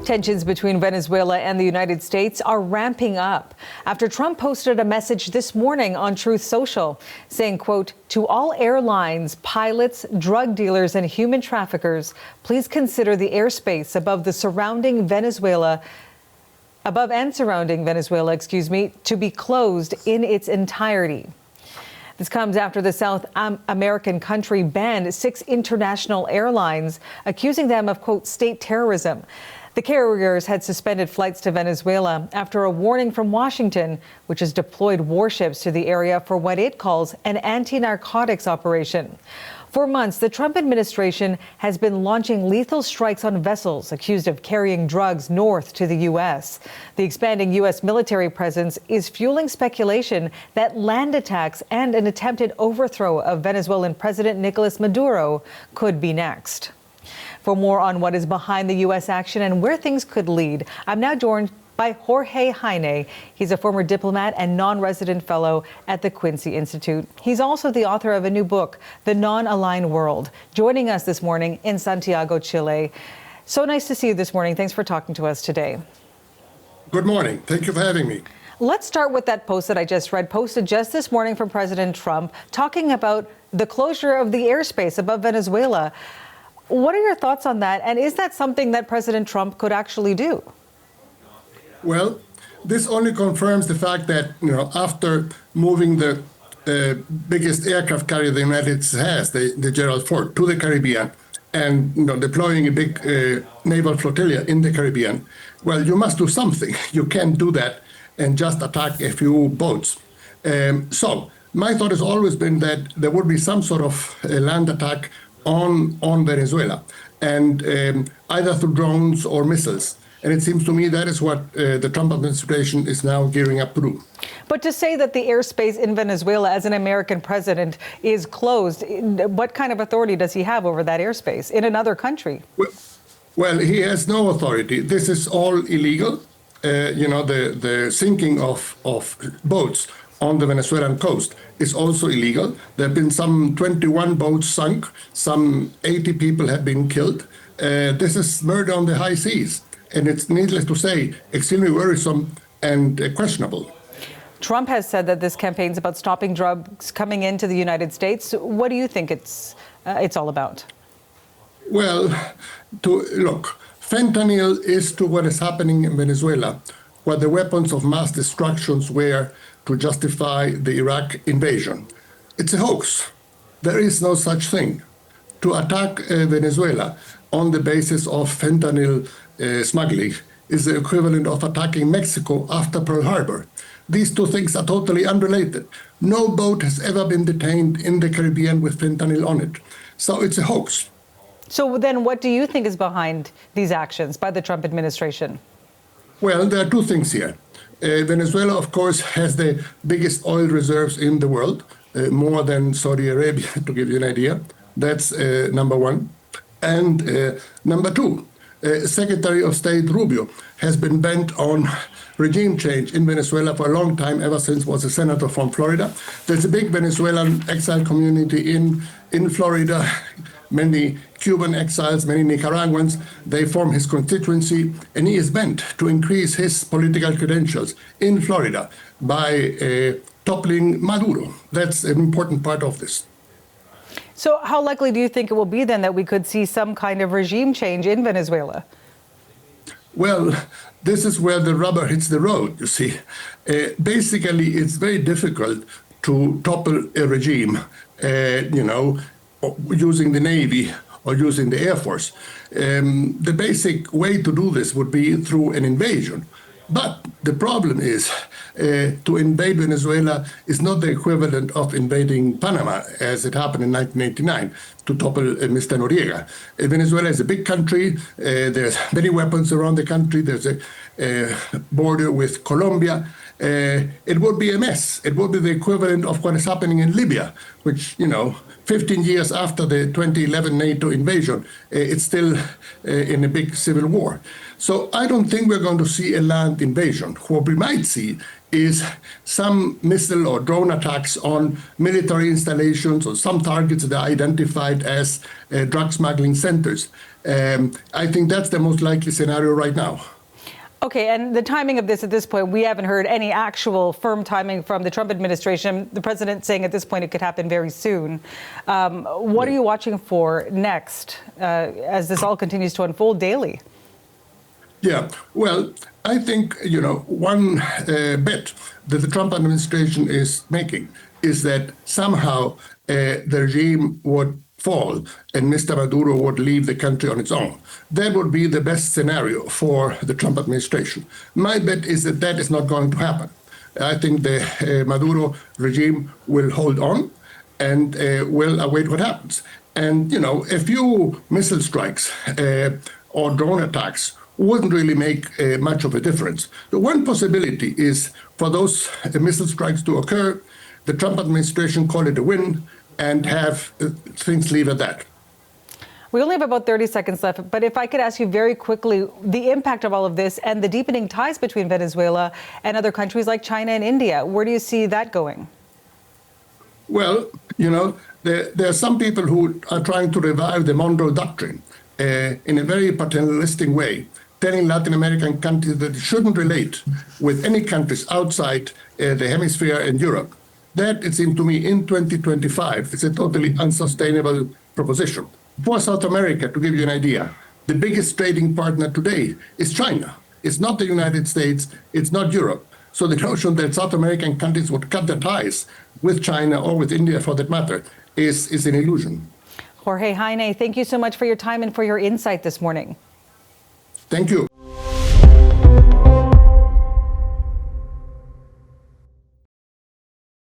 Tensions between Venezuela and the United States are ramping up after Trump posted a message this morning on Truth Social saying, quote, "To all airlines, pilots, drug dealers and human traffickers, please consider the airspace above and surrounding Venezuela, to be closed in its entirety." This comes after the South American country banned 6 international airlines, accusing them of, quote, state terrorism. The carriers had suspended flights to Venezuela after a warning from Washington, which has deployed warships to the area for what it calls an anti-narcotics operation. For months, the Trump administration has been launching lethal strikes on vessels accused of carrying drugs north to the U.S. The expanding U.S. military presence is fueling speculation that land attacks and an attempted overthrow of Venezuelan President Nicolas Maduro could be next. For more on what is behind the U.S. action and where things could lead, I'm now joined by Jorge Heine. He's a former diplomat and non-resident fellow at the Quincy Institute. He's also the author of a new book, The Non-Aligned World, joining us this morning in Santiago, Chile. So nice to see you this morning. Thanks for talking to us today. Good morning. Thank you for having me. Let's start with that post that I just read, posted just this morning from President Trump, talking about the closure of the airspace above Venezuela. What are your thoughts on that? And is that something that President Trump could actually do? Well, this only confirms the fact that, after moving the biggest aircraft carrier the United States has, the Gerald Ford, to the Caribbean, and deploying a big naval flotilla in the Caribbean, well, you must do something. You can't do that and just attack a few boats. So my thought has always been that there would be some sort of land attack on Venezuela, and either through drones or missiles. And it seems to me that is what the Trump administration is now gearing up to do. But to say that the airspace in Venezuela as an American president is closed, what kind of authority does he have over that airspace in another country? Well, he has no authority. This is all illegal. The sinking of boats on the Venezuelan coast is also illegal. There have been some 21 boats sunk, some 80 people have been killed. This is murder on the high seas, and it's needless to say, extremely worrisome and questionable. Trump has said that this campaign is about stopping drugs coming into the United States. What do you think it's all about? Well, look, fentanyl is to what is happening in Venezuela, what the weapons of mass destruction were to justify the Iraq invasion. It's a hoax. There is no such thing. To attack Venezuela on the basis of fentanyl smuggling is the equivalent of attacking Mexico after Pearl Harbor. These two things are totally unrelated. No boat has ever been detained in the Caribbean with fentanyl on it. So it's a hoax. So then what do you think is behind these actions by the Trump administration? Well, there are two things here. Venezuela, of course, has the biggest oil reserves in the world, more than Saudi Arabia, to give you an idea. That's number one. And number two, Secretary of State Rubio has been bent on regime change in Venezuela for a long time, ever since was a senator from Florida. There's a big Venezuelan exile community in Florida, many Cuban exiles, many Nicaraguans. They form his constituency, and he is bent to increase his political credentials in Florida by toppling Maduro. That's an important part of this. So how likely do you think it will be then that we could see some kind of regime change in Venezuela? Well, this is where the rubber hits the road, you see. Basically, it's very difficult to topple a regime, using the Navy or using the Air Force. The basic way to do this would be through an invasion. But the problem is to invade Venezuela is not the equivalent of invading Panama, as it happened in 1989, to topple Mr. Noriega. Venezuela is a big country. There's many weapons around the country. There's a border with Colombia. It would be a mess. It would be the equivalent of what is happening in Libya, which, 15 years after the 2011 NATO invasion, it's still in a big civil war. So I don't think we're going to see a land invasion. What we might see is some missile or drone attacks on military installations or some targets that are identified as drug smuggling centers. I think that's the most likely scenario right now. Okay, and the timing of this at this point, we haven't heard any actual firm timing from the Trump administration. The president saying at this point it could happen very soon. What are you watching for next as this all continues to unfold daily? Yeah, well, I think, one bet that the Trump administration is making is that somehow the regime would fall and Mr. Maduro would leave the country on its own. That would be the best scenario for the Trump administration. My bet is that that is not going to happen. I think the Maduro regime will hold on and will await what happens. And, a few missile strikes or drone attacks wouldn't really make much of a difference. The one possibility is for those missile strikes to occur, the Trump administration call it a win, and have things leave at that. We only have about 30 seconds left, but if I could ask you very quickly, the impact of all of this and the deepening ties between Venezuela and other countries like China and India, where do you see that going? Well, there are some people who are trying to revive the Monroe Doctrine in a very paternalistic way, telling Latin American countries that it shouldn't relate with any countries outside the hemisphere and Europe. That, it seemed to me, in 2025, is a totally unsustainable proposition. For South America, to give you an idea, the biggest trading partner today is China. It's not the United States, it's not Europe. So the notion that South American countries would cut their ties with China or with India, for that matter, is an illusion. Jorge Heine, thank you so much for your time and for your insight this morning. Thank you.